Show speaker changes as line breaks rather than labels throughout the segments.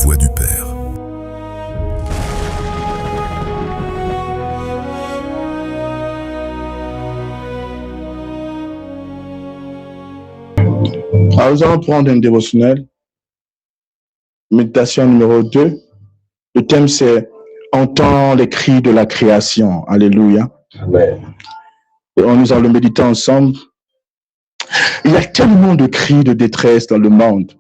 voix du Père.
Alors, nous allons prendre un dévotionnel. Méditation numéro 2. Le thème, c'est « Entends les cris de la création ». Alléluia.
Amen.
Et nous allons méditer ensemble. Il y a tellement de cris de détresse dans le monde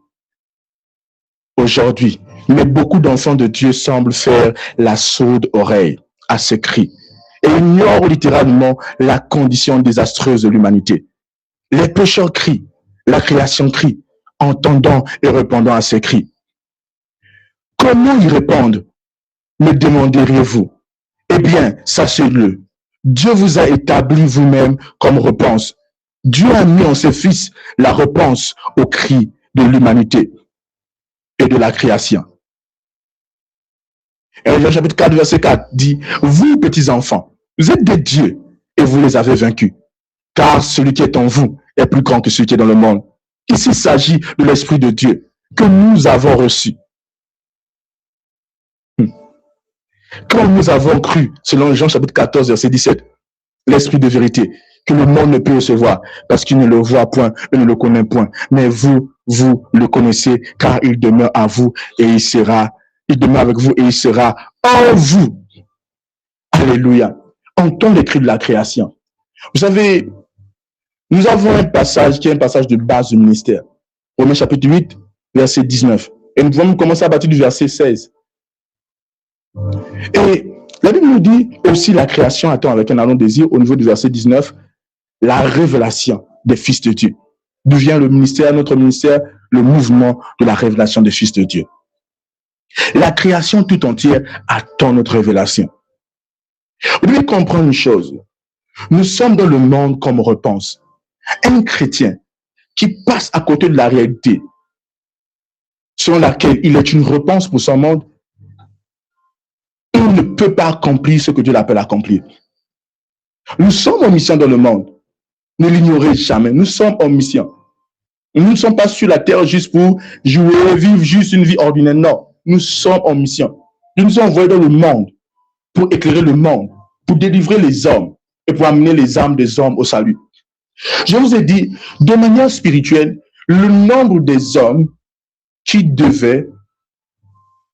aujourd'hui. Mais beaucoup d'enfants de Dieu semblent faire la sourde oreille à ces cris et ignorent littéralement la condition désastreuse de l'humanité. Les pécheurs crient, la création crie, entendant et répondant à ces cris. Comment y répondre, me demanderiez-vous? Eh bien, sachez-le, Dieu vous a établi vous-même comme réponse. Dieu a mis en ses fils la réponse aux cris de l'humanité et de la création. Et Jean chapitre 4, verset 4 dit, « Vous, petits enfants, vous êtes des dieux et vous les avez vaincus, car celui qui est en vous est plus grand que celui qui est dans le monde. » Ici, il s'agit de l'Esprit de Dieu que nous avons reçu. Quand nous avons cru, selon Jean chapitre 14, verset 17, l'Esprit de vérité, que le monde ne peut recevoir parce qu'il ne le voit point et ne le connaît point. Mais vous le connaissez car il demeure à vous et il demeure avec vous et il sera en vous. Alléluia. Entends les cris de la création. Vous savez, nous avons un passage qui est un passage de base du ministère. Romains chapitre 8, verset 19. Et nous pouvons commencer à partir du verset 16. Et la Bible nous dit aussi la création attend avec un ardent désir au niveau du verset 19, la révélation des fils de Dieu. D'où vient le ministère, notre ministère, le mouvement de la révélation des fils de Dieu. La création tout entière attend notre révélation. Vous devez comprendre une chose. Nous sommes dans le monde comme réponse. Un chrétien qui passe à côté de la réalité, selon laquelle il est une réponse pour son monde, il ne peut pas accomplir ce que Dieu l'appelle à accomplir. Nous sommes en mission dans le monde. Ne l'ignorez jamais. Nous sommes en mission. Nous ne sommes pas sur la terre juste pour jouer, vivre juste une vie ordinaire. Non. Nous sommes en mission. Nous nous sommes envoyés dans le monde pour éclairer le monde, pour délivrer les hommes et pour amener les âmes des hommes au salut. Je vous ai dit, de manière spirituelle, le nombre des hommes qui devaient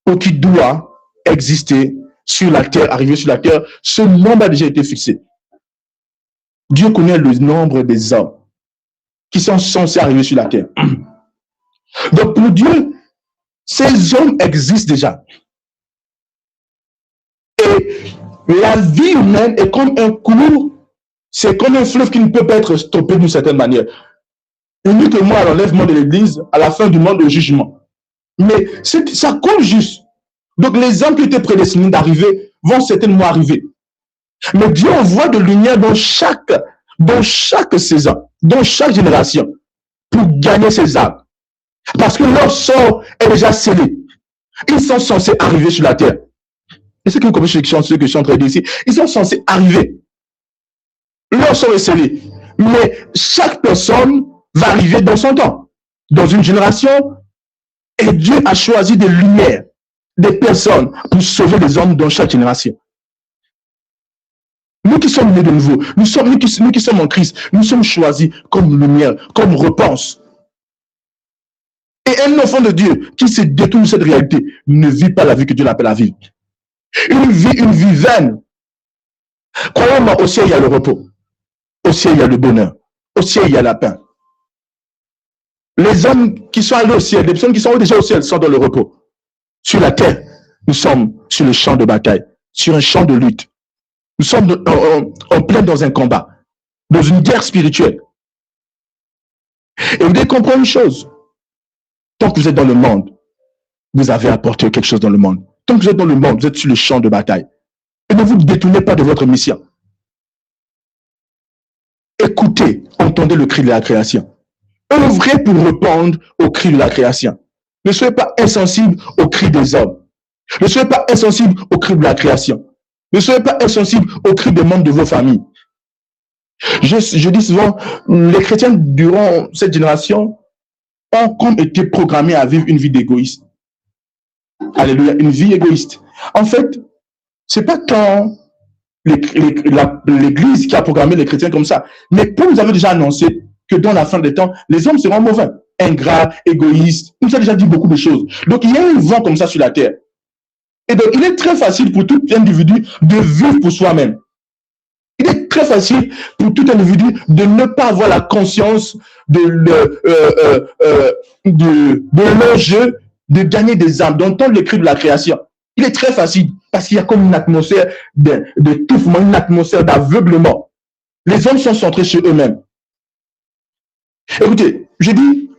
ou qui doit exister sur la terre, arriver sur la terre, ce nombre a déjà été fixé. Dieu connaît le nombre des hommes qui sont censés arriver sur la terre. Donc pour Dieu, ces hommes existent déjà. Et la vie humaine est comme un cours, c'est comme un fleuve qui ne peut pas être stoppé d'une certaine manière. Uniquement à l'enlèvement de l'Église, à la fin du monde de jugement. Mais ça coule juste. Donc les hommes qui étaient prédestinés d'arriver vont certainement arriver. Mais Dieu envoie de lumière dans chaque saison, dans chaque génération, pour gagner ces âmes. Parce que leur sort est déjà scellé. Ils sont censés arriver sur la terre. Et ce que vous comprenez ce que je suis en train de dire ici, ils sont censés arriver. Leur sort est scellé. Mais chaque personne va arriver dans son temps, dans une génération. Et Dieu a choisi des lumières, des personnes pour sauver les hommes dans chaque génération. Nous qui sommes nés de nouveau, nous qui sommes en Christ, nous sommes choisis comme lumière, comme réponse. Et un enfant de Dieu qui se détourne de cette réalité ne vit pas la vie que Dieu l'appelle à vivre. Une vie vaine. Croyez-moi, au ciel, il y a le repos. Au ciel, il y a le bonheur. Au ciel, il y a la paix. Les hommes qui sont allés au ciel, les personnes qui sont déjà au ciel sont dans le repos. Sur la terre, nous sommes sur le champ de bataille, sur un champ de lutte. Nous sommes en plein dans un combat, dans une guerre spirituelle. Et vous devez comprendre une chose. Tant que vous êtes dans le monde, vous avez apporté quelque chose dans le monde. Tant que vous êtes dans le monde, vous êtes sur le champ de bataille. Et ne vous détournez pas de votre mission. Écoutez, entendez le cri de la création. Œuvrez pour répondre au cri de la création. Ne soyez pas insensible au cri des hommes. Ne soyez pas insensible au cri de la création. Ne soyez pas insensible au cri des membres de vos familles. Je dis souvent, les chrétiens durant cette génération ont comme été programmés à vivre une vie d'égoïste. Alléluia, une vie égoïste. En fait, c'est pas tant l'Église qui a programmé les chrétiens comme ça, mais Paul nous avait déjà annoncé que dans la fin des temps, les hommes seront mauvais, ingrats, égoïstes. Il nous a déjà dit beaucoup de choses. Donc, il y a un vent comme ça sur la terre. Et donc, il est très facile pour tout individu de vivre pour soi-même. Il est très facile pour tout individu de ne pas avoir la conscience de l'enjeu de gagner des âmes, d'entendre le cri de la création. Il est très facile parce qu'il y a comme une atmosphère d'étouffement, une atmosphère d'aveuglement. Les hommes sont centrés sur eux-mêmes. Écoutez, j'ai dit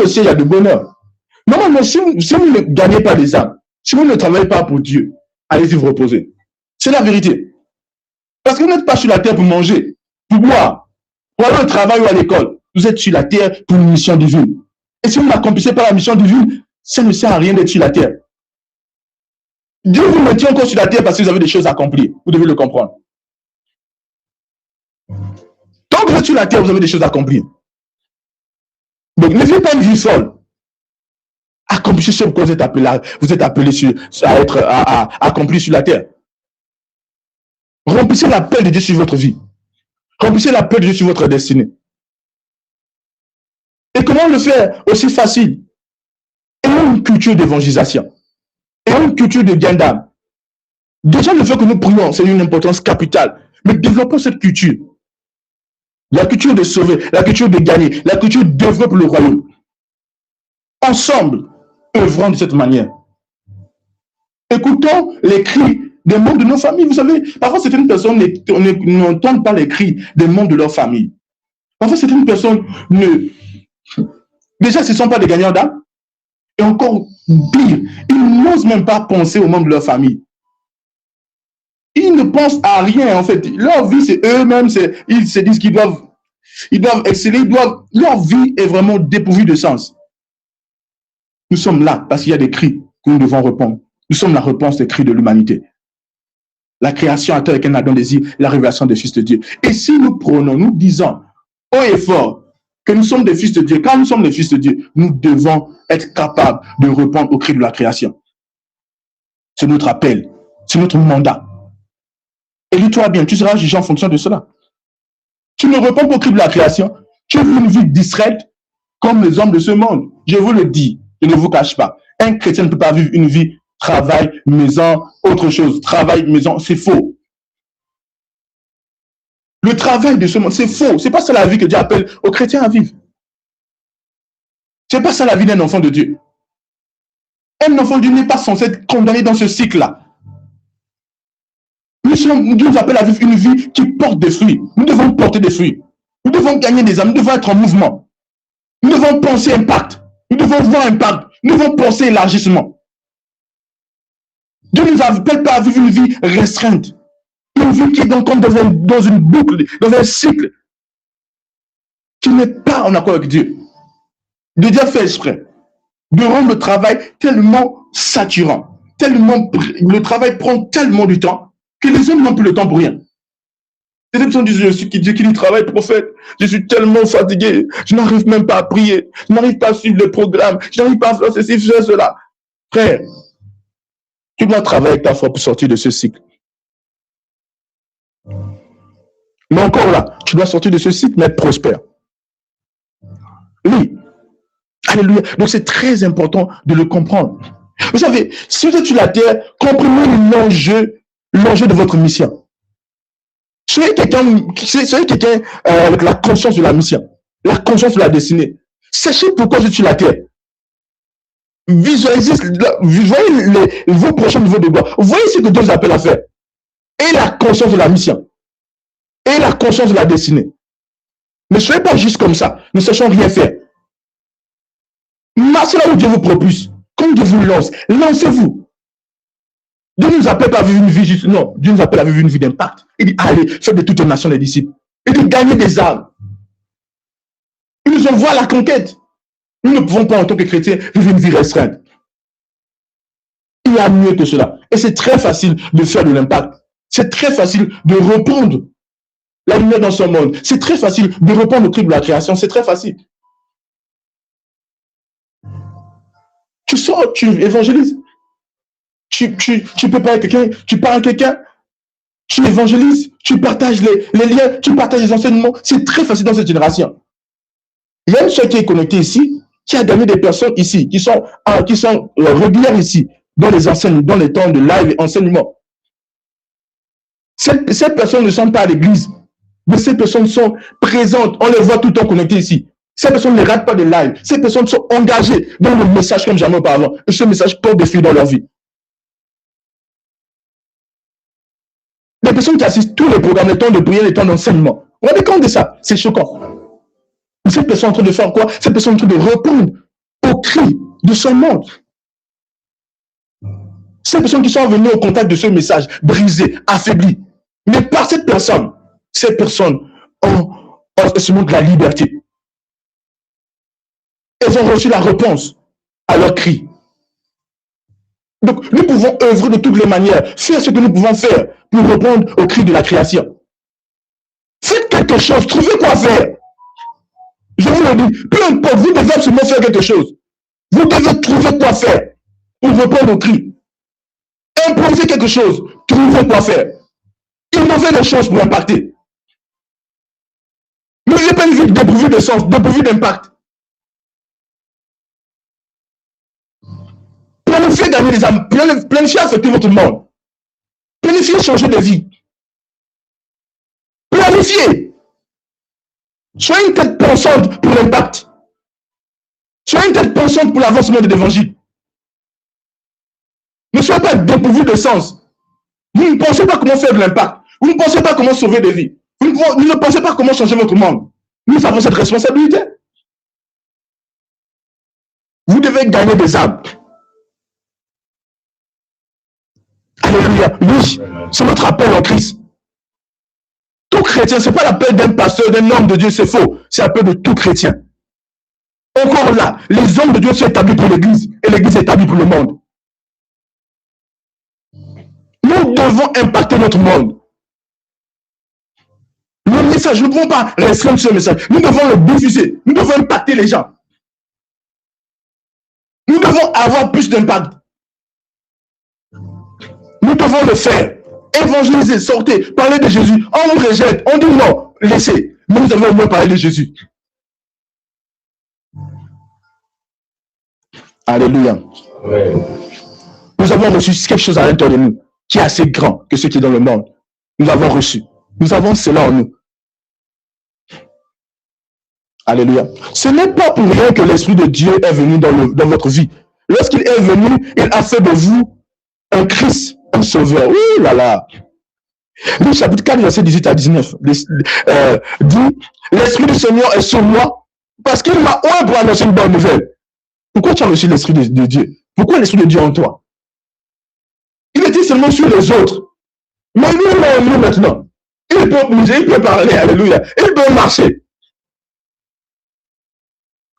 aussi, il y a de bonheur. Normalement, si vous ne gagnez pas des âmes, si vous ne travaillez pas pour Dieu, allez-y vous reposer. C'est la vérité. Parce que vous n'êtes pas sur la terre pour manger, pour boire, pour aller au travail ou à l'école. Vous êtes sur la terre pour une mission divine. Et si vous n'accomplissez pas la mission divine, ça ne sert à rien d'être sur la terre. Dieu vous maintient encore sur la terre parce que vous avez des choses à accomplir. Vous devez le comprendre. Tant que vous êtes sur la terre, vous avez des choses à accomplir. Donc, ne vivez pas une vie folle. Accomplissez ce que vous êtes appelé à accomplir sur la terre. Remplissez l'appel de Dieu sur votre vie. Remplissez l'appel de Dieu sur votre destinée. Et comment le faire aussi facile? Ayons une culture d'évangélisation. Ayons une culture de gain d'âme. Déjà, le fait que nous prions, c'est une importance capitale. Mais développons cette culture. La culture de sauver, la culture de gagner, la culture de développer le royaume. Ensemble, œuvrons de cette manière. Écoutons les cris des membres de nos familles. Vous savez, parfois certaines personnes n'entendent pas les cris des membres de leur famille. Parfois certaines personnes déjà, ce ne sont pas des gagnants d'âme. Et encore pire, ils n'osent même pas penser aux membres de leur famille. Ils ne pensent à rien, en fait. Leur vie, c'est eux-mêmes. Ils se disent qu'ils doivent exceller. Leur vie est vraiment dépourvue de sens. Nous sommes là parce qu'il y a des cris que nous devons répondre. Nous sommes la réponse des cris de l'humanité. La création attend avec un ardent désir la révélation des fils de Dieu. Et si nous prenons, nous disons haut et fort que nous sommes des fils de Dieu, quand nous sommes des fils de Dieu, nous devons être capables de répondre aux cris de la création. C'est notre appel, c'est notre mandat. Et dis-toi bien, tu seras jugé en fonction de cela. Tu ne réponds pas aux cris de la création, tu vis une vie distraite comme les hommes de ce monde. Je vous le dis, je ne vous cache pas. Un chrétien ne peut pas vivre une vie travail, maison, autre chose. Travail, maison, c'est faux. Le travail de ce monde, c'est faux. C'est pas ça la vie que Dieu appelle aux chrétiens à vivre. C'est pas ça la vie d'un enfant de Dieu. Un enfant de Dieu n'est pas censé être condamné dans ce cycle-là. Dieu nous appelle à vivre une vie qui porte des fruits. Nous devons porter des fruits. Nous devons gagner des âmes. Nous devons être en mouvement. Nous devons penser impact. Nous devons voir impact. Nous devons penser élargissement. Dieu ne nous appelle pas à vivre une vie restreinte. Une vie qui est donc comme dans une boucle, dans un cycle qui n'est pas en accord avec Dieu. Dieu a fait exprès de rendre le travail tellement saturant, le travail prend tellement du temps que les hommes n'ont plus le temps pour rien. Les personnes disent, je suis qui dit qu'il travaille, prophète, je suis tellement fatigué, je n'arrive même pas à prier, je n'arrive pas à suivre le programme, je n'arrive pas à faire ceci, faire cela. Frère, tu dois travailler avec ta foi pour sortir de ce cycle. Mais encore là, tu dois sortir de ce cycle, mais être prospère. Oui. Alléluia. Donc c'est très important de le comprendre. Vous savez, si vous êtes sur la terre, comprenez l'enjeu de votre mission. Soyez quelqu'un avec la conscience de la mission, la conscience de la destinée. Sachez pourquoi vous êtes sur la terre. Visualisez, voyez vos prochains niveaux de gloire. Voyez ce que Dieu vous appelle à faire. Et la conscience de la mission. Et la conscience de la destinée. Ne soyez pas juste comme ça. Ne sachant rien faire. Marchez là où Dieu vous propulse. Comme Dieu vous lance, lancez-vous. Dieu ne nous appelle pas à vivre une vie juste. Non, Dieu nous appelle à vivre une vie d'impact. Il dit, allez, faites de toutes les nations des disciples. Il dit, gagnez des âmes. Il nous envoie à la conquête. Nous ne pouvons pas, en tant que chrétiens, vivre une vie restreinte. Il y a mieux que cela. Et c'est très facile de faire de l'impact. C'est très facile de répandre la lumière dans son monde. C'est très facile de répondre au cri de la création. C'est très facile. Tu sors, tu évangélises. tu peux parler à quelqu'un, tu parles à quelqu'un, tu évangélises, tu partages les liens, tu partages les enseignements. C'est très facile dans cette génération. Il y a une soeur qui est connectée ici, qui a gagné des personnes ici, qui sont régulières ici, dans les enseignements, dans les temps de live et enseignement. Ces personnes ne sont pas à l'église, mais ces personnes sont présentes. On les voit tout le temps connectées ici. Ces personnes ne ratent pas de live. Ces personnes sont engagées dans le message comme jamais auparavant. Et ce message porte des fruits dans leur vie. Des personnes qui assistent tous les programmes, les temps de prière, les temps d'enseignement. Vous vous rendez compte de ça? C'est choquant. Ces personnes sont en train de faire quoi? Ces personnes sont en train de répondre aux cris de ce monde. Ces personnes qui sont venues au contact de ce message, brisées, affaiblies. Mais par cette personne, ces personnes ont expérimenté de la liberté. Elles ont reçu la réponse à leurs cris. Donc, nous pouvons œuvrer de toutes les manières, faire ce que nous pouvons faire pour répondre aux cris de la création. Faites quelque chose, trouvez quoi faire. Je vous le dis, peu importe, vous devez absolument faire quelque chose. Vous devez trouver quoi faire pour répondre aux cris. Improvisez quelque chose, trouvez quoi faire. Innovez les choses pour impacter. Ne vivez pas une vie dépourvue de sens, dépourvue d'impact. Planifiez gagner les âmes, planifiez affecter votre monde. Planifiez changer de vie. Planifiez. Soyez une tête pensante pour l'impact. Soyez une tête pensante pour l'avancement de l'évangile. Ne soyez pas dépourvu de sens. Vous ne pensez pas comment faire de l'impact. Vous ne pensez pas comment sauver des vies. Vous ne pensez pas comment changer votre monde. Nous avons cette responsabilité. Vous devez gagner des âmes. Alléluia. Oui, c'est notre appel en Christ. Tout chrétien, ce n'est pas l'appel d'un pasteur, d'un homme de Dieu, c'est faux. C'est l'appel de tout chrétien. Encore là, les hommes de Dieu sont établis pour l'Église et l'Église est établie pour le monde. Nous devons impacter notre monde. Le message, nous ne pouvons pas restreindre ce message. Nous devons le diffuser. Nous devons impacter les gens. Nous devons avoir plus d'impact. Nous devons le faire. Évangéliser, sortir, parler de Jésus. On nous rejette, on dit non, laissez. Nous devons au moins parler de Jésus. Alléluia. Ouais. Nous avons reçu quelque chose à l'intérieur de nous qui est assez grand que ce qui est dans le monde. Nous l'avons reçu. Nous avons cela en nous. Alléluia. Ce n'est pas pour rien que l'Esprit de Dieu est venu dans votre vie. Lorsqu'il est venu, il a fait de vous un Christ, un sauveur. Ouh là là. Le chapitre 4, verset 18 à 19 dit « L'Esprit du Seigneur est sur moi parce qu'il m'a oint pour annoncer une bonne nouvelle. » Pourquoi tu as reçu l'Esprit de Dieu? Pourquoi l'Esprit de Dieu en toi? Il était seulement sur les autres. Mais lui, il est en nous maintenant. Il peut bouger, il peut parler, alléluia. Il peut marcher.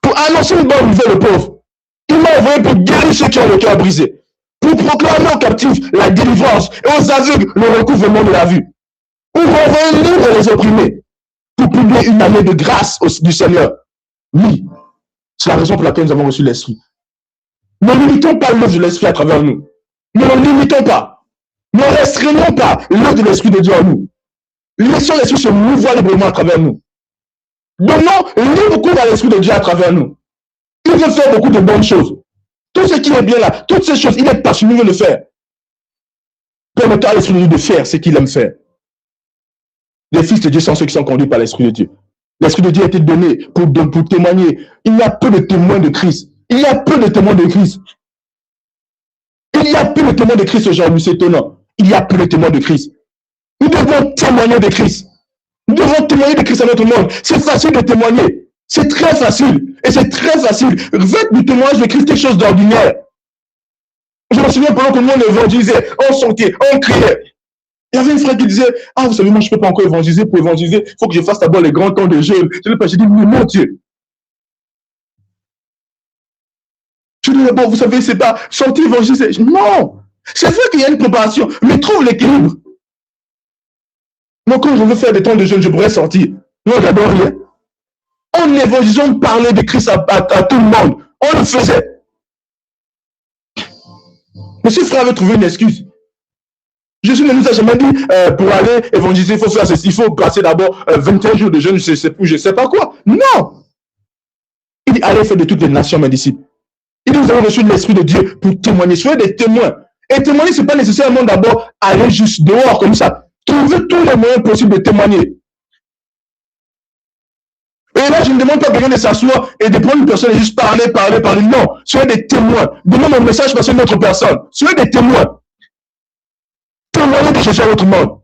Pour annoncer une bonne nouvelle aux pauvres. Il m'a envoyé pour guérir ceux qui ont le cœur brisé. Pour proclamer aux captifs la délivrance et aux aveugles le recouvrement de la vue. Pour renvoyer libre les opprimés. Pour publier une année de grâce du Seigneur. Oui, c'est la raison pour laquelle nous avons reçu l'Esprit. Ne limitons pas l'œuvre de l'Esprit à travers nous. Ne le limitons pas. Ne restreignons pas l'œuvre de l'Esprit de Dieu en nous. Laissons l'Esprit se mouvoir librement à travers nous. Donnons libre cours à l'Esprit de Dieu à travers nous. Il veut faire beaucoup de bonnes choses. Tout ce qui est bien là, toutes ces choses, il est passionné, il veut le faire. Permettons à l'Esprit de Dieu de faire ce qu'il aime faire. Les fils de Dieu sont ceux qui sont conduits par l'Esprit de Dieu. L'Esprit de Dieu a été donné pour témoigner. Il y a peu de témoins de Christ. Il y a peu de témoins de Christ. Il y a peu de témoins de Christ aujourd'hui, c'est étonnant. Il y a peu de témoins de Christ. Nous devons témoigner de Christ. Nous devons témoigner de Christ à notre monde. C'est facile de témoigner. C'est très facile. Et c'est très facile. Faites du témoignage de Christ quelque chose d'ordinaire. Je me souviens pendant que nous on évangélisait, on sortait, on criait. Il y avait une frère qui disait, ah vous savez, moi je ne peux pas encore évangéliser. Pour évangéliser, il faut que je fasse d'abord les grands temps de jeûne. J'ai dit, mais mon Dieu. Je dis, bon, vous savez, c'est pas sortir évangéliser. Non. C'est vrai qu'il y a une préparation, mais trouve l'équilibre. Moi, quand je veux faire des temps de jeûne, je pourrais sortir. Non, j'adore rien. En évangélisant, parler de Christ à tout le monde. On le faisait. Mais si le frère veut trouver une excuse, Jésus ne nous a jamais dit pour aller évangéliser, il faut faire ceci, il faut passer d'abord 21 jours de jeûne, je sais pas quoi. Non! Il dit, allez faire de toutes les nations mes disciples. Il dit, vous avez reçu l'Esprit de Dieu pour témoigner. Soyez des témoins. Et témoigner, ce n'est pas nécessairement d'abord aller juste dehors comme ça. Trouvez tous les moyens possibles de témoigner. Et là, je ne demande pas quelqu'un de s'asseoir et de prendre une personne et juste parler. Non, soyez des témoins. Donnez mon message parce que une autre personne. Soyez des témoins. Témoignez de Jésus à votre monde.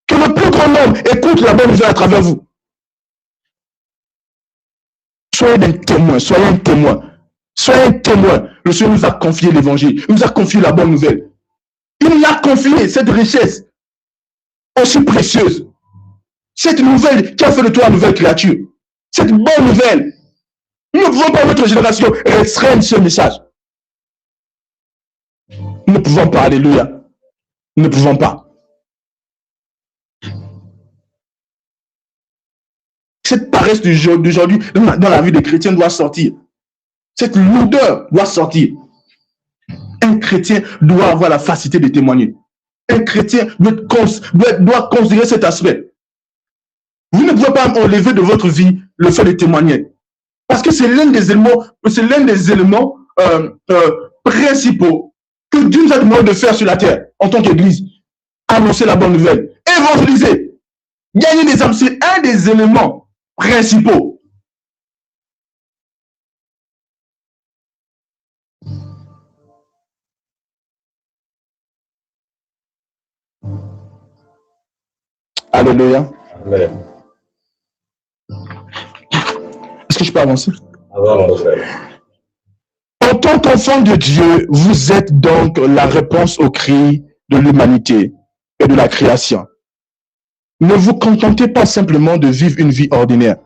Que le plus grand nombre écoute la bonne nouvelle à travers vous. Soyez des témoins, soyez un témoin. Soyez un témoin. Le Seigneur nous a confié l'évangile. Il nous a confié la bonne nouvelle. Il nous a confié cette richesse aussi précieuse. Cette nouvelle qui a fait de toi une nouvelle créature. Cette bonne nouvelle. Nous ne pouvons pas, notre génération, restreindre ce message. Nous ne pouvons pas, alléluia. Nous ne pouvons pas. Cette paresse d'aujourd'hui dans la vie des chrétiens doit sortir. Cette lourdeur doit sortir. Un chrétien doit avoir la facilité de témoigner. Un chrétien doit considérer cet aspect. Vous ne pouvez pas enlever de votre vie le fait de témoigner. Parce que c'est l'un des éléments principaux que Dieu nous a demandé de faire sur la terre en tant qu'Église. Annoncer la bonne nouvelle. Évangéliser. Gagner des âmes, c'est un des éléments principaux. Alléluia.
Amen.
Est-ce que je peux avancer? En tant qu'enfant de Dieu, vous êtes donc la réponse aux cris de l'humanité et de la création. Ne vous contentez pas simplement de vivre une vie ordinaire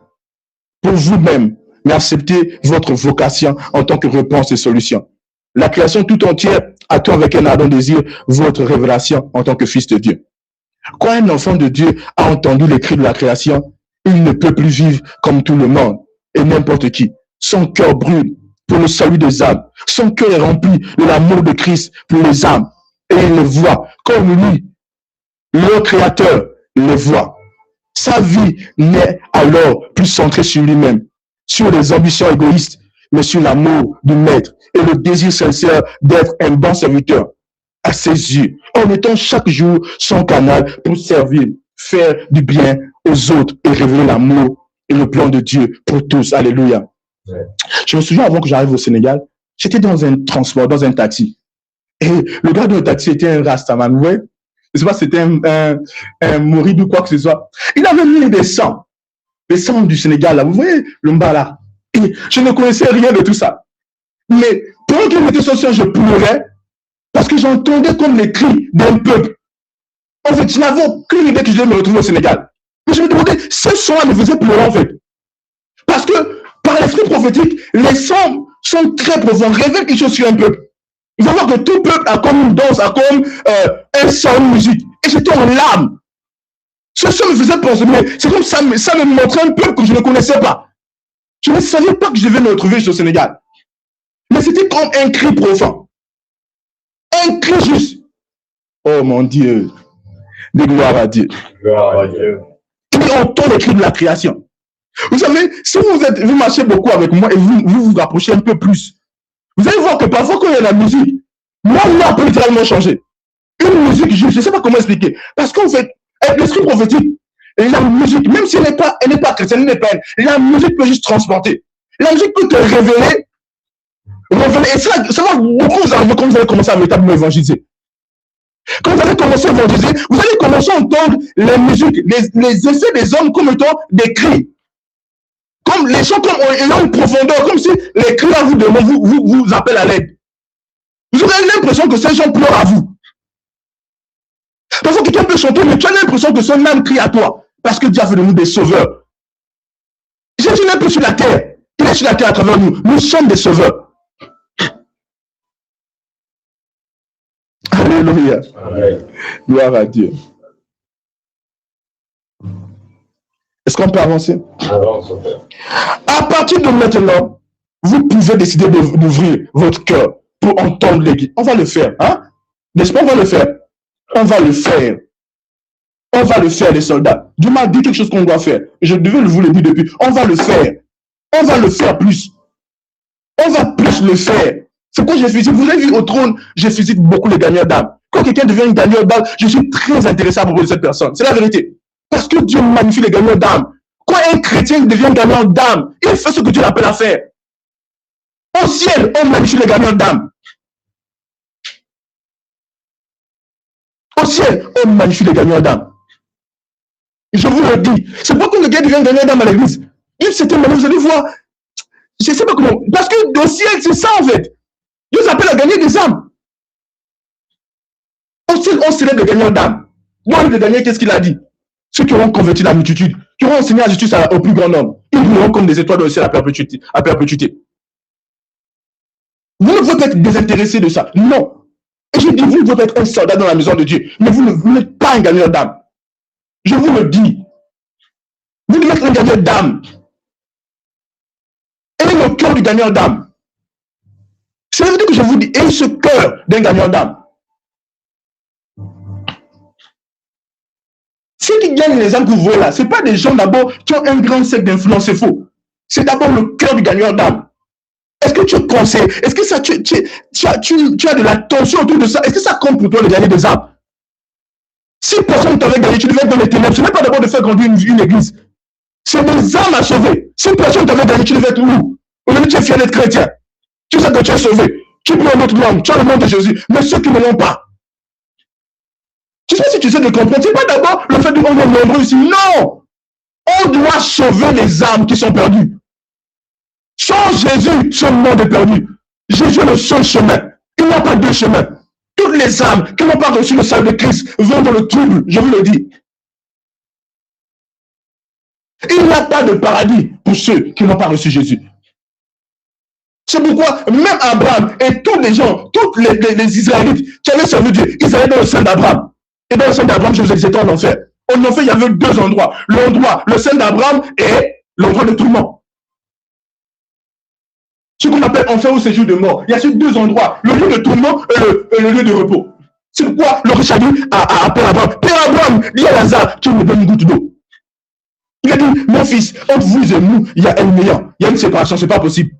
pour vous-même, mais acceptez votre vocation en tant que réponse et solution. La création tout entière attend avec un ardent désir votre révélation en tant que fils de Dieu. Quand un enfant de Dieu a entendu les cris de la création, il ne peut plus vivre comme tout le monde et n'importe qui. Son cœur brûle pour le salut des âmes. Son cœur est rempli de l'amour de Christ pour les âmes. Et il les voit comme lui, le Créateur, les voit. Sa vie n'est alors plus centrée sur lui-même, sur les ambitions égoïstes, mais sur l'amour du Maître et le désir sincère d'être un bon serviteur à ses yeux, en étant chaque jour son canal pour servir, faire du bien aux autres et révéler l'amour et le plan de Dieu pour tous. Alléluia. Ouais. Je me souviens avant que j'arrive au Sénégal, j'étais dans un transport, dans un taxi. Et le gars de taxi était un Rastaman, ouais. Je sais pas si c'était un Mouride ou quoi que ce soit. Il avait mis des sangs du Sénégal, là. Vous voyez le Mbala. Et je ne connaissais rien de tout ça. Mais pendant qu'il mettait son sang, je pleurais parce que j'entendais comme les cris d'un peuple. En fait, je n'avais aucune idée que je devais me retrouver au Sénégal. Mais je me demandais, ce son-là me faisait pleurer, en fait. Parce que, par l'esprit prophétique, les sons sont très profonds, révèlent quelque chose sur un peuple. Il faut voir que tout peuple a comme une danse, a comme un son, une musique. Et j'étais en larmes. Ce son me faisait penser, mais c'est comme ça me montrait un peuple que je ne connaissais pas. Je ne savais pas que je devais me retrouver au Sénégal. Mais c'était comme un cri profond. Un cri juste. Oh mon Dieu. De gloire à Dieu.
Gloire à Dieu.
Qui entend les cris de la création. Vous savez, si vous marchez beaucoup avec moi et vous rapprochez un peu plus, vous allez voir que parfois quand il y a la musique, moi peut littéralement changer. Une musique juste, je ne sais pas comment expliquer. Parce qu'en fait, avec l'esprit prophétique, la musique, même si elle n'est pas chrétienne, la musique peut juste transporter. La musique peut te révéler. Et ça va beaucoup vous arriver quand vous allez commencer à véritablement évangéliser. Quand vous allez commencer à évangéliser, vous allez commencer à entendre la musique, les effets des hommes comme étant des cris. Comme les chants comme ayant une profondeur, comme si les cris à vous demandent, vous appellent à l'aide. Vous aurez l'impression que ces gens pleurent à vous. Parfois, quelqu'un peut chanter, mais tu as l'impression que son âme crie à toi. Parce que Dieu a fait de nous des sauveurs. Jésus n'est plus sur la terre. Il est sur la terre à travers nous. Nous sommes des sauveurs. Alléluia. Amen. Gloire à Dieu. Est-ce qu'on peut avancer? Avance. À partir de maintenant, vous pouvez décider d'ouvrir votre cœur pour entendre l'église. On va le faire, hein? N'est-ce pas, on va le faire? On va le faire. On va le faire, les soldats. Dieu m'a dit quelque chose qu'on doit faire. Je devais vous le dire depuis. On va le faire. On va le faire plus. On va plus le faire. C'est quoi je visite? Vous avez vu au trône, je visite beaucoup les gagnants d'âme. Quand quelqu'un devient un gagnant d'âme, je suis très intéressé à propos de cette personne. C'est la vérité. Parce que Dieu magnifie les gagnants d'âme. Quand un chrétien devient gagnant d'âme, il fait ce que Dieu l'appelle à faire. Au ciel, on magnifie les gagnants d'âme. Au ciel, on magnifie les gagnants d'âme. Je vous le dis. C'est pas quand le gars devient gagnant d'âme à l'église. D'une certaine manière, vous allez voir. Je ne sais pas comment. Parce que au ciel, c'est ça en fait. Dieu s'appelle à gagner des âmes. Au ciel, on célèbre les gagnants d'âme. Moi, le dernier, qu'est-ce qu'il a dit? Ceux qui auront converti la multitude, qui auront enseigné la justice au plus grand nombre, ils brûleront comme des étoiles dans le ciel à perpétuité. Vous ne pouvez pas être désintéressé de ça. Non. Et je dis, vous devez être un soldat dans la maison de Dieu, mais vous n'êtes pas un gagnant d'âme. Je vous le dis. Vous devez être un gagnant d'âme. Et le cœur du gagnant d'âme. C'est la vérité que je vous dis. Et ce cœur d'un gagnant d'âme. Ceux qui gagnent les âmes que vous voyez là, ce n'est pas des gens d'abord qui ont un grand cercle d'influence, c'est faux. C'est d'abord le cœur du gagnant d'âme. Est-ce que tu conseilles? Est-ce que ça, tu as de l'attention autour de ça? Est-ce que ça compte pour toi de gagner des âmes? Si personne ne t'avait gagné, tu devais être dans les ténèbres. Ce n'est pas d'abord de faire grandir une église. C'est des âmes à sauver. Si personne ne t'avait gagné, tu devais être où? Aujourd'hui, tu es fier d'être chrétien. Tu sais que tu es sauvé. Tu peux un autre langue. Tu as le nom de Jésus. Mais ceux qui ne l'ont pas. Je ne sais pas si tu sais de comprendre. Ce n'est pas d'abord le fait qu'on est nombreux ici. Non! On doit sauver les âmes qui sont perdues. Sans Jésus, ce monde est perdu. Jésus est le seul chemin. Il n'y a pas deux chemins. Toutes les âmes qui n'ont pas reçu le salut de Christ vont dans le trouble, je vous le dis. Il n'y a pas de paradis pour ceux qui n'ont pas reçu Jésus. C'est pourquoi même Abraham et tous les gens, tous les Israélites qui avaient servi Dieu, ils allaient dans le sein d'Abraham. Et dans le sein d'Abraham, je vous ai dit, c'était en enfer. En enfer, il y avait deux endroits. L'endroit, le sein d'Abraham et l'endroit de tourment. Ce qu'on appelle enfer ou séjour de mort. Il y a ces deux endroits, le lieu de tourment et le lieu de repos. C'est pourquoi le riche a dit à Abraham, Père Abraham, dis à Lazare qu'il me donne une goutte d'eau. Il a dit, mon fils, entre vous et nous, il y a un néant, il y a une séparation, c'est pas possible.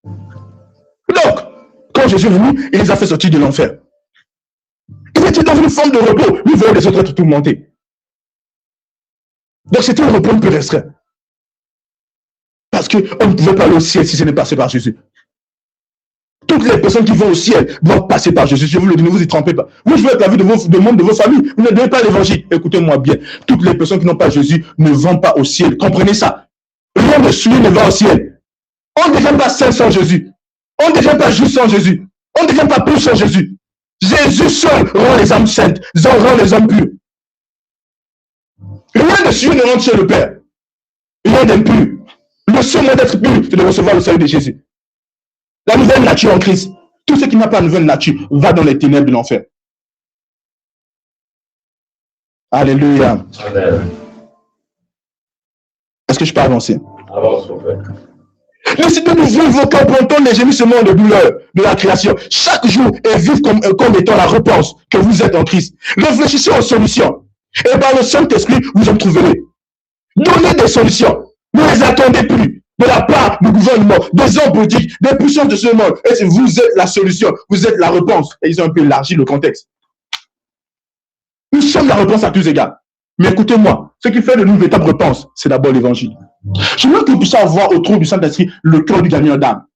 Donc, quand Jésus est venu, il les a fait sortir de l'enfer. Ils étaient dans une forme de repos, nous voyons les autres être tourmentés. Donc c'était un repos un peu restreint. Parce qu'on ne pouvait pas aller au ciel si ce n'est passé par Jésus. Toutes les personnes qui vont au ciel doivent passer par Jésus. Je vous le dis, ne vous y trompez pas. Vous jouez avec la vie de membres de vos familles. Vous ne donnez pas l'évangile. Écoutez-moi bien. Toutes les personnes qui n'ont pas Jésus ne vont pas au ciel. Comprenez ça. Rien de celui ne va au ciel. On ne devient pas saint sans Jésus. On ne devient pas juste sans Jésus. On ne devient pas pur sans Jésus. Jésus seul rend les âmes saintes, rend les hommes purs. Rien de celui ne rentre chez le Père. Rien d'impur. Le seul moyen d'être pur, c'est de recevoir le salut de Jésus. La nouvelle nature en Christ. Tout ce qui n'a pas de nouvelle nature va dans les ténèbres de l'enfer. Alléluia. Amen. Est-ce que je peux avancer?
Avance, mon frère.
Laissez-nous vos cœurs pour entendre les gémissements de douleur de la création. Chaque jour et vivre comme étant la réponse que vous êtes en Christ. Réfléchissez aux solutions. Et par le Saint-Esprit, vous en trouverez. Donnez des solutions. Ne les attendez plus de la part du gouvernement, des hommes politiques, des puissances de ce monde. Et vous êtes la solution, vous êtes la réponse. Et ils ont un peu élargi le contexte. Nous sommes la réponse à tous égards. Mais écoutez-moi, ce qui fait de nous une véritable réponse, c'est d'abord l'évangile. Je veux que vous puissiez avoir autour du Saint-Esprit le cœur du gagnant d'âme.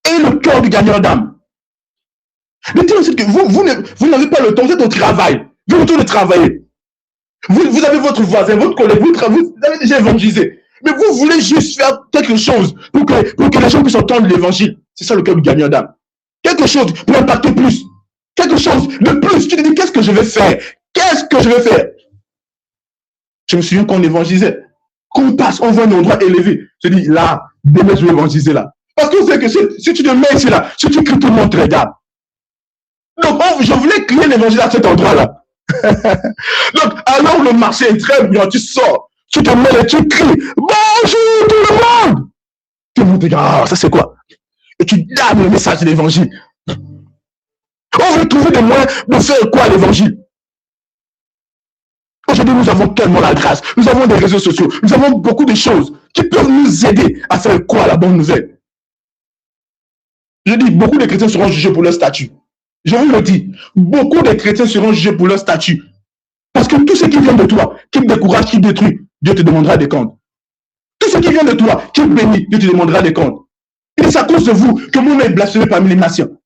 Et le cœur du gagnant d'âme. Le truc, c'est que vous n'avez pas le temps, vous êtes au travail. Vous êtes au tour de travailler. Vous avez votre voisin, votre collègue, vous avez déjà évangélisé. Mais vous voulez juste faire quelque chose pour que les gens puissent entendre l'évangile. C'est ça le cœur du gagnant d'âme. Quelque chose pour impacter plus. Quelque chose de plus. Tu te dis, qu'est-ce que je vais faire? Qu'est-ce que je vais faire? Je me souviens qu'on évangélisait. Qu'on passe, on voit un endroit élevé. Je dis, là, demain je vais évangéliser là. Parce qu'on sait que si tu te mets ici là, si tu cries, tout le monde te regarde. Donc, je voulais crier l'évangile à cet endroit-là. Donc, alors le marché est très bien, tu sors. Tu te mets et tu cries, bonjour tout le monde. Tout le monde te dit, ah, ça c'est quoi? Et tu donnes le message de l'évangile. On veut trouver des moyens de faire quoi l'évangile? Aujourd'hui, nous avons tellement la grâce. Nous avons des réseaux sociaux. Nous avons beaucoup de choses qui peuvent nous aider à faire quoi la bonne nouvelle? Je dis, beaucoup de chrétiens seront jugés pour leur statut. Je vous le dis, beaucoup de chrétiens seront jugés pour leur statut. Parce que tout ce qui vient de toi, qui te décourage, qui te détruit, Dieu te demandera des comptes. Tout ce qui vient de toi, qui te bénit, Dieu te demandera des comptes. Et c'est à cause de vous que mon nom est blasphémé parmi les nations.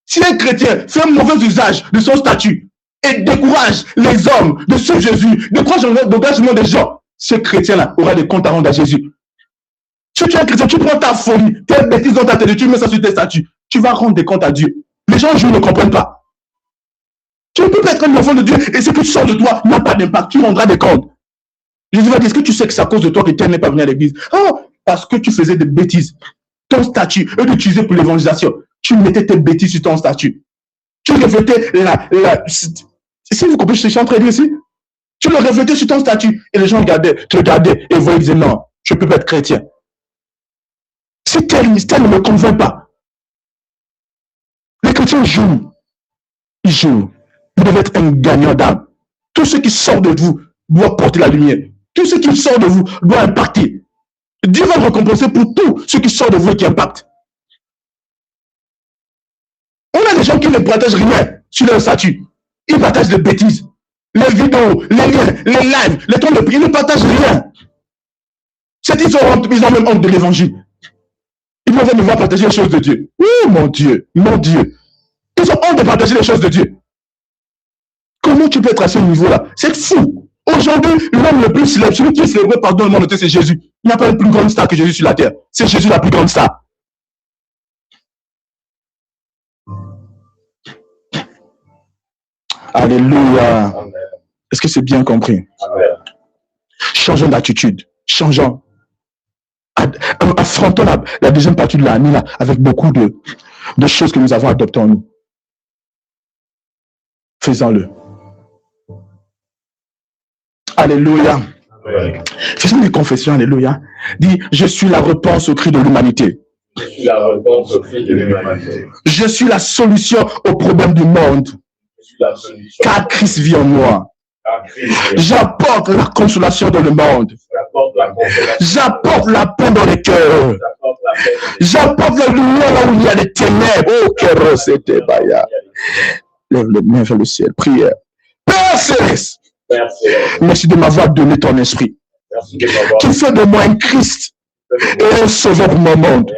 Si un chrétien fait un mauvais usage de son statut et décourage les hommes de ce Jésus, décourage l'engagement des gens, ce chrétien-là aura des comptes à rendre à Jésus. Si tu es un chrétien, tu prends ta folie, tes bêtises dans ta tête, tu mets ça sur tes statuts, tu vas rendre des comptes à Dieu. Les gens ne comprennent pas. Tu ne peux pas être un enfant de Dieu et ce que tu sors de toi n'a pas d'impact. Tu rendras des comptes. Jésus va dire, est-ce que tu sais que c'est à cause de toi que quelqu'un n'est pas venu à l'église? Oh, parce que tu faisais des bêtises. Ton statut, eux l'utiliser pour l'évangélisation. Tu mettais tes bêtises sur ton statut. Tu reflétais si vous comprenez ce que je suis en train de dire ici, tu le reflétais sur ton statut et les gens te regardaient et voyaient, disaient non, je ne peux pas être chrétien. Si tel mystère ne me convainc pas, les chrétiens jouent. Ils jouent. Vous devez être un gagnant d'âme. Tout ce qui sort de vous doit porter la lumière. Tout ce qui sort de vous doit impacter. Dieu va récompenser pour tout ce qui sort de vous et qui impacte. On a des gens qui ne partagent rien sur leur statut. Ils partagent des bêtises. Les vidéos, les liens, les lives, les temps de prière, ils ne partagent rien. Ils ont même honte de l'évangile. Ils vont venir voir partager les choses de Dieu. Oh mon Dieu, mon Dieu. Ils ont honte de partager les choses de Dieu. Comment tu peux être à ce niveau-là? C'est fou. Aujourd'hui, l'homme le plus célèbre, celui qui est célébré par le monde, c'est Jésus. Il n'y a pas une plus grande star que Jésus sur la terre. C'est Jésus la plus grande star. Alléluia. Est-ce que c'est bien compris? Amen. Changeons d'attitude. Changeons. Affrontons la deuxième partie de l'année là avec beaucoup de choses que nous avons adoptées en nous. Faisons-le. Alléluia. Amen. Faisons des confessions. Alléluia. Dis, je suis la réponse au cri de l'humanité.
Je suis la réponse au cri de l'humanité.
Je suis la solution aux problèmes du monde. Car Christ vit en moi. J'apporte la consolation dans le monde. J'apporte la paix dans les cœurs. J'apporte la lumière là où il y a des ténèbres. Oh, Kéros et Baya. Lève les mains vers le ciel. Prière. Père Céleste, merci de m'avoir donné ton esprit. Tu fais de moi un Christ et un sauveur pour mon monde.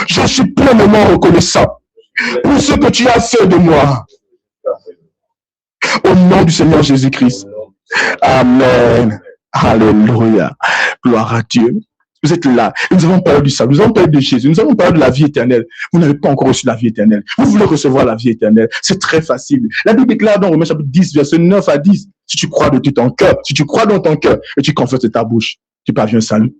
Je suis pleinement reconnaissant pour ce que tu as fait de moi. Au nom du Seigneur Jésus-Christ. Amen. Alléluia. Gloire à Dieu. Vous êtes là. Nous avons parlé du salut. Nous avons parlé de Jésus. Nous avons parlé de la vie éternelle. Vous n'avez pas encore reçu la vie éternelle. Vous voulez recevoir la vie éternelle. C'est très facile. La Bible déclare dans Romains chapitre 10, verset 9 à 10. Si tu crois de tout ton cœur, si tu crois dans ton cœur et tu confesses de ta bouche, tu parviens au salut.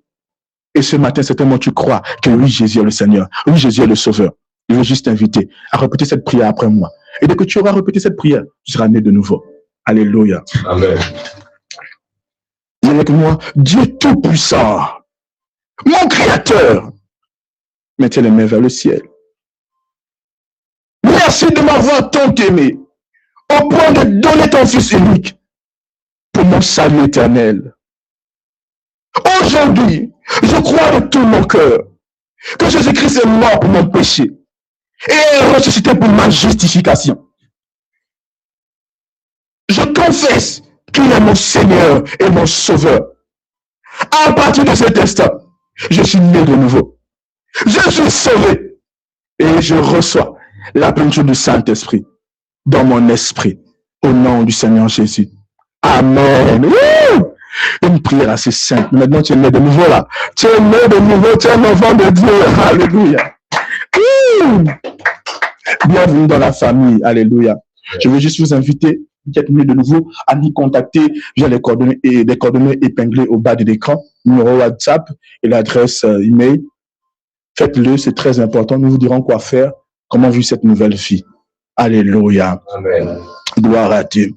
Et ce matin, certainement, tu crois que oui, Jésus est le Seigneur. Oui, Jésus est le Sauveur. Je veux juste t'inviter à répéter cette prière après moi. Et dès que tu auras répété cette prière, tu seras né de nouveau. Alléluia.
Amen.
Dis avec moi, Dieu Tout-Puissant, mon Créateur, mettez les mains vers le ciel. Merci de m'avoir tant aimé, au point de donner ton Fils unique pour mon salut éternel. Aujourd'hui, je crois de tout mon cœur que Jésus-Christ est mort pour mon péché et est ressuscité pour ma justification. Je confesse qu'il est mon Seigneur et mon Sauveur. À partir de cet instant, je suis né de nouveau. Je suis sauvé et je reçois la plénitude du Saint-Esprit dans mon esprit au nom du Seigneur Jésus. Amen. Une prière assez simple. Maintenant, tu es né de nouveau là. Tu es né de nouveau, tu es un enfant de Dieu. Alléluia. Bienvenue dans la famille. Alléluia. Je veux juste vous inviter, qui êtes né de nouveau, à nous contacter via les coordonnées épinglées au bas de l'écran, numéro WhatsApp et l'adresse email. Faites-le, c'est très important. Nous vous dirons quoi faire, comment vivre cette nouvelle vie. Alléluia.
Amen.
Gloire à Dieu.